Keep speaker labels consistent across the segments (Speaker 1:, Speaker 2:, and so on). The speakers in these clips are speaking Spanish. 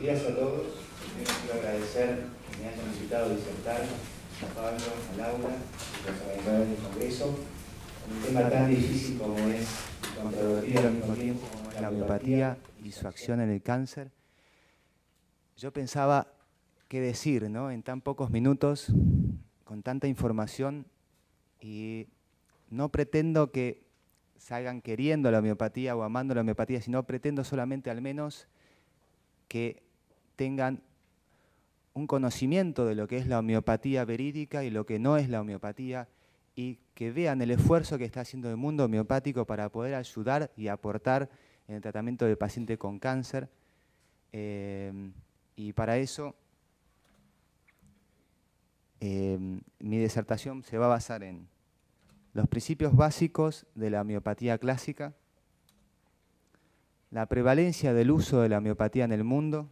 Speaker 1: días a todos. Primero quiero agradecer que me hayan invitado a disertar, a Pablo, a Laura, y a los organizadores del Congreso, un tema tan difícil como es y controvertido al mismo tiempo como es la homeopatía y su acción en el cáncer. Yo pensaba qué decir, ¿no? En tan pocos minutos, con tanta información, y no pretendo que salgan queriendo la homeopatía o amando la homeopatía, sino pretendo solamente al menos que tengan un conocimiento de lo que es la homeopatía verídica y lo que no es la homeopatía, y que vean el esfuerzo que está haciendo el mundo homeopático para poder ayudar y aportar en el tratamiento del paciente con cáncer. Y para eso mi disertación se va a basar en los principios básicos de la homeopatía clásica, la prevalencia del uso de la homeopatía en el mundo,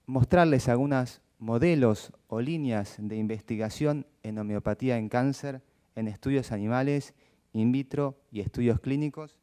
Speaker 1: mostrarles algunos modelos o líneas de investigación en homeopatía en cáncer, en estudios animales, in vitro y estudios clínicos,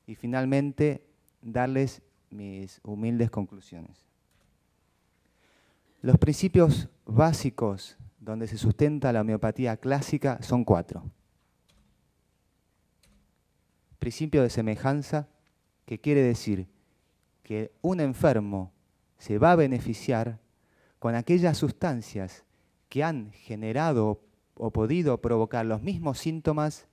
Speaker 1: y finalmente darles mis humildes conclusiones. Los principios básicos donde se sustenta la homeopatía clásica son 4. Principio de semejanza, que quiere decir que un enfermo se va a beneficiar con aquellas sustancias que han generado o podido provocar los mismos síntomas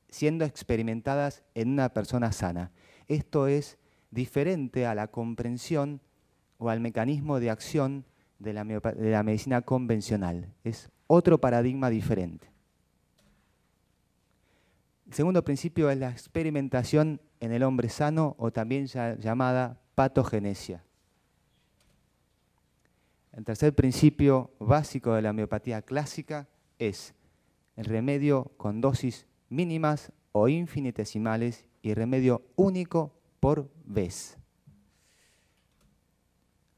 Speaker 1: siendo experimentadas en una persona sana. Esto es diferente a la comprensión o al mecanismo de acción de la medicina convencional. Es otro paradigma diferente. El segundo principio es la experimentación en el hombre sano, o también llamada patogenesia. El tercer principio básico de la homeopatía clásica es el remedio con dosis mínimas o infinitesimales y remedio único por vez.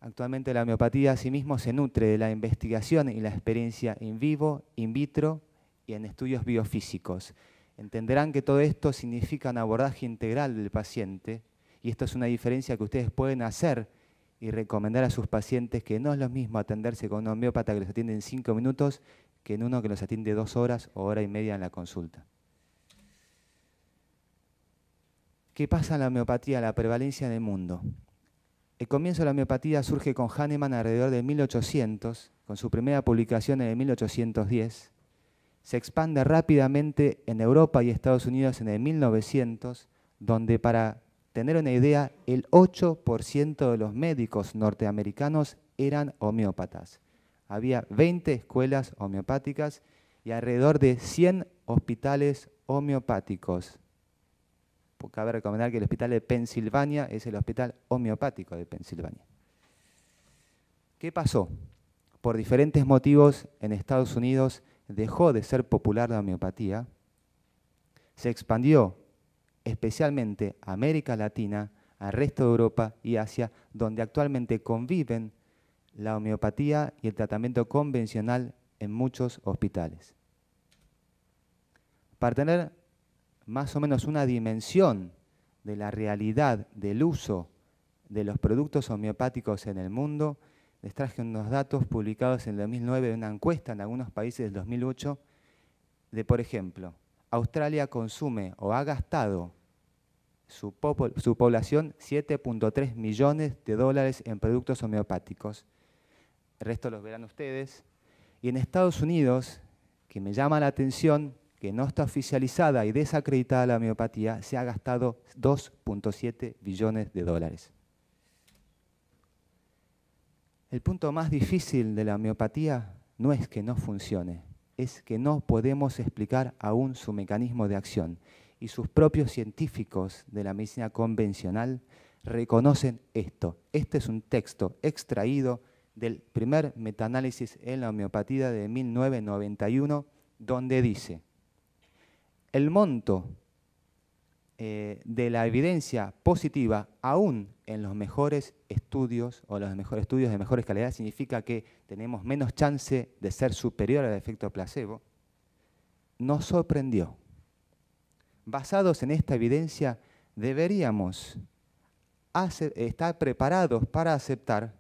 Speaker 1: Actualmente la homeopatía asimismo se nutre de la investigación y la experiencia in vivo, in vitro y en estudios biofísicos. Entenderán que todo esto significa un abordaje integral del paciente, y esto es una diferencia que ustedes pueden hacer y recomendar a sus pacientes, que no es lo mismo atenderse con un homeópata que los atiende en 5 minutos que en uno que los atiende 2 horas o hora y media en la consulta. ¿Qué pasa en la homeopatía, la prevalencia en el mundo? El comienzo de la homeopatía surge con Hahnemann alrededor de 1800, con su primera publicación en el 1810. Se expande rápidamente en Europa y Estados Unidos en el 1900, donde, para tener una idea, el 8% de los médicos norteamericanos eran homeópatas. Había 20 escuelas homeopáticas y alrededor de 100 hospitales homeopáticos. Cabe recomendar que el hospital de Pensilvania es el hospital homeopático de Pensilvania. ¿Qué pasó? Por diferentes motivos, en Estados Unidos dejó de ser popular la homeopatía, se expandió especialmente a América Latina, al resto de Europa y Asia, donde actualmente conviven la homeopatía y el tratamiento convencional en muchos hospitales. Para tener más o menos una dimensión de la realidad del uso de los productos homeopáticos en el mundo, les traje unos datos publicados en el 2009 de una encuesta en algunos países del 2008, de, por ejemplo, Australia consume o ha gastado su población 7.3 millones de dólares en productos homeopáticos. El resto los verán ustedes. Y en Estados Unidos, que me llama la atención, que no está oficializada y desacreditada la homeopatía, se ha gastado 2.7 billones de dólares. El punto más difícil de la homeopatía no es que no funcione, es que no podemos explicar aún su mecanismo de acción. Y sus propios científicos de la medicina convencional reconocen esto. Este es un texto extraído del primer metaanálisis en la homeopatía de 1991, donde dice: el monto de la evidencia positiva, aún en los mejores estudios o los mejores estudios de mejores calidad, significa que tenemos menos chance de ser superior al efecto placebo, nos sorprendió. Basados en esta evidencia, deberíamos estar preparados para aceptar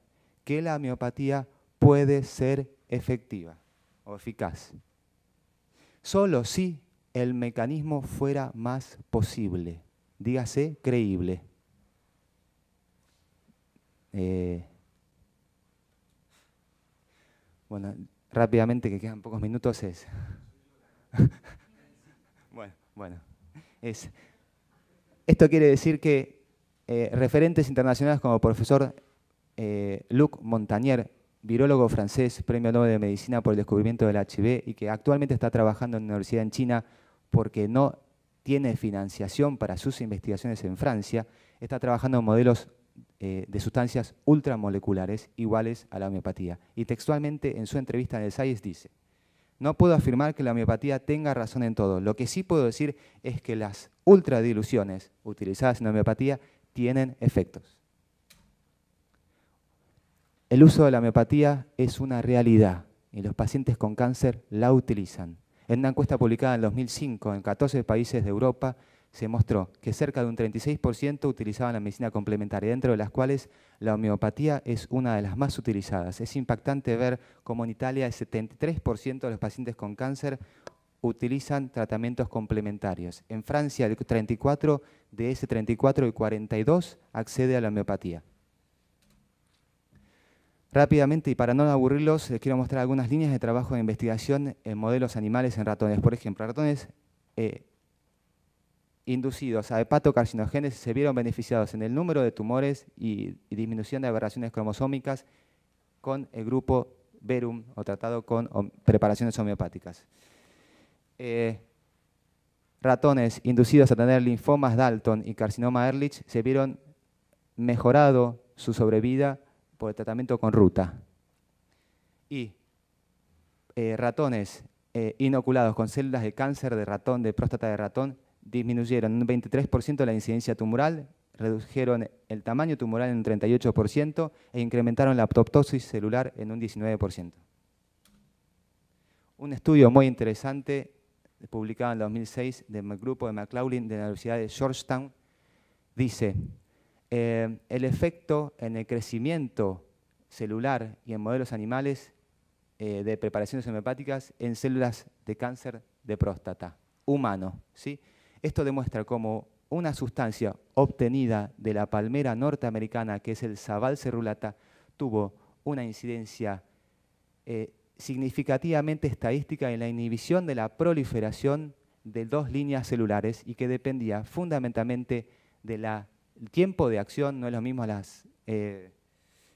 Speaker 1: que la homeopatía puede ser efectiva o eficaz. Solo si el mecanismo fuera más posible, dígase creíble. Bueno, rápidamente, que quedan pocos minutos, es... Esto quiere decir que referentes internacionales como el profesor Luc Montagnier, virólogo francés, premio Nobel de Medicina por el descubrimiento del HIV y que actualmente está trabajando en una universidad en China porque no tiene financiación para sus investigaciones en Francia, está trabajando en modelos de sustancias ultramoleculares iguales a la homeopatía. Y textualmente en su entrevista en el Science dice: no puedo afirmar que la homeopatía tenga razón en todo. Lo que sí puedo decir es que las ultradiluciones utilizadas en la homeopatía tienen efectos. El uso de la homeopatía es una realidad y los pacientes con cáncer la utilizan. En una encuesta publicada en 2005 en 14 países de Europa se mostró que cerca de un 36% utilizaban la medicina complementaria, dentro de las cuales la homeopatía es una de las más utilizadas. Es impactante ver cómo en Italia el 73% de los pacientes con cáncer utilizan tratamientos complementarios. En Francia el 34%, de ese 34, el 42% accede a la homeopatía. Rápidamente, y para no aburrirlos, les quiero mostrar algunas líneas de trabajo de investigación en modelos animales en ratones. Por ejemplo, ratones inducidos a hepatocarcinogénesis se vieron beneficiados en el número de tumores y disminución de aberraciones cromosómicas con el grupo Verum o tratado con preparaciones homeopáticas. Ratones inducidos a tener linfomas Dalton y carcinoma Ehrlich se vieron mejorado su sobrevida por el tratamiento con ruta. Y ratones inoculados con células de cáncer de ratón, de próstata de ratón, disminuyeron un 23% la incidencia tumoral, redujeron el tamaño tumoral en un 38% e incrementaron la apoptosis celular en un 19%. Un estudio muy interesante, publicado en 2006, del grupo de McLaughlin de la Universidad de Georgetown, dice: el efecto en el crecimiento celular y en modelos animales de preparaciones homeopáticas en células de cáncer de próstata humano, ¿sí? Esto demuestra cómo una sustancia obtenida de la palmera norteamericana, que es el Sabal cerulata, tuvo una incidencia significativamente estadística en la inhibición de la proliferación de 2 líneas celulares y que dependía fundamentalmente del tiempo de acción, no es lo mismo a las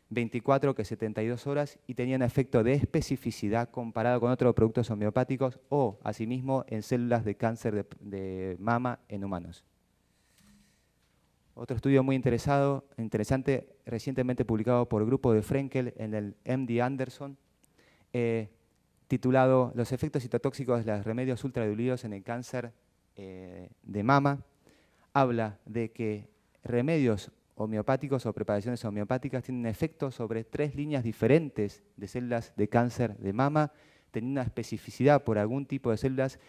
Speaker 1: 24 que 72 horas, y tenía un efecto de especificidad comparado con otros productos homeopáticos o, asimismo, en células de cáncer de mama en humanos. Otro estudio muy interesante, recientemente publicado por el grupo de Frenkel en el MD Anderson, titulado Los efectos citotóxicos de los remedios ultradiluidos en el cáncer de mama, habla de que remedios homeopáticos o preparaciones homeopáticas tienen efecto sobre 3 líneas diferentes de células de cáncer de mama, teniendo una especificidad por algún tipo de células,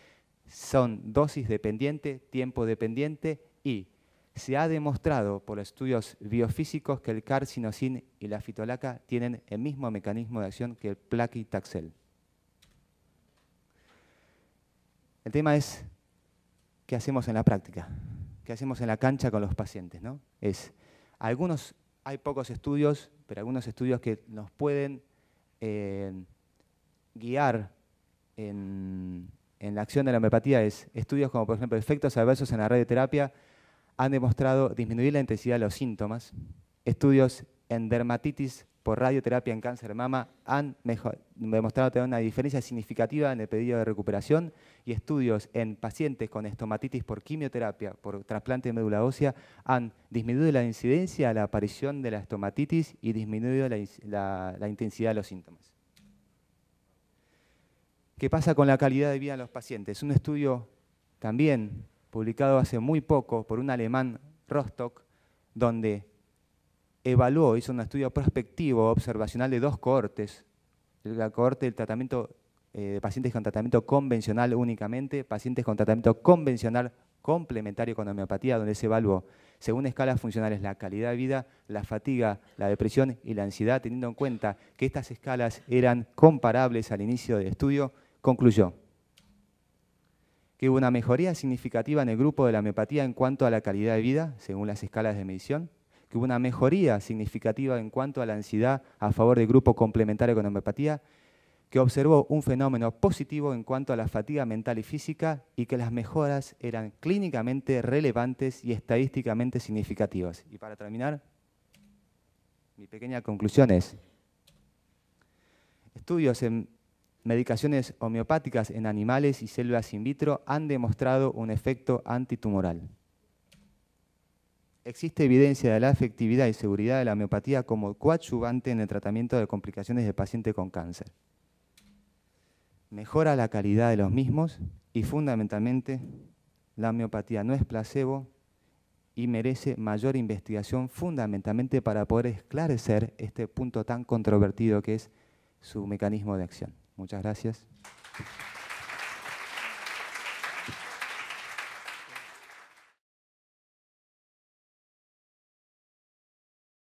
Speaker 1: son dosis dependiente, tiempo dependiente, y se ha demostrado por estudios biofísicos que el carcinosin y la fitolaca tienen el mismo mecanismo de acción que el plaquitaxel. El tema es, ¿qué hacemos en la práctica? ¿Qué hacemos en la cancha con los pacientes, ¿no? Hay pocos estudios, pero algunos estudios que nos pueden guiar en la acción de la homeopatía es estudios como, por ejemplo, efectos adversos en la radioterapia han demostrado disminuir la intensidad de los síntomas. Estudios en dermatitis por radioterapia en cáncer de mama han demostrado tener una diferencia significativa en el pedido de recuperación, y estudios en pacientes con estomatitis por quimioterapia, por trasplante de médula ósea, han disminuido la incidencia de la aparición de la estomatitis y disminuido la intensidad de los síntomas. ¿Qué pasa con la calidad de vida de los pacientes? Un estudio también publicado hace muy poco por un alemán, Rostock, donde hizo un estudio prospectivo observacional de 2 cohortes, la cohorte del tratamiento de pacientes con tratamiento convencional únicamente, pacientes con tratamiento convencional complementario con homeopatía, donde se evaluó según escalas funcionales la calidad de vida, la fatiga, la depresión y la ansiedad, teniendo en cuenta que estas escalas eran comparables al inicio del estudio, concluyó que hubo una mejoría significativa en el grupo de la homeopatía en cuanto a la calidad de vida, según las escalas de medición, que hubo una mejoría significativa en cuanto a la ansiedad a favor del grupo complementario con homeopatía, que observó un fenómeno positivo en cuanto a la fatiga mental y física y que las mejoras eran clínicamente relevantes y estadísticamente significativas. Y para terminar, mi pequeña conclusión es: estudios en medicaciones homeopáticas en animales y células in vitro han demostrado un efecto antitumoral. Existe evidencia de la efectividad y seguridad de la homeopatía como coadyuvante en el tratamiento de complicaciones de pacientes con cáncer. Mejora la calidad de los mismos y fundamentalmente la homeopatía no es placebo y merece mayor investigación fundamentalmente para poder esclarecer este punto tan controvertido que es su mecanismo de acción. Muchas gracias.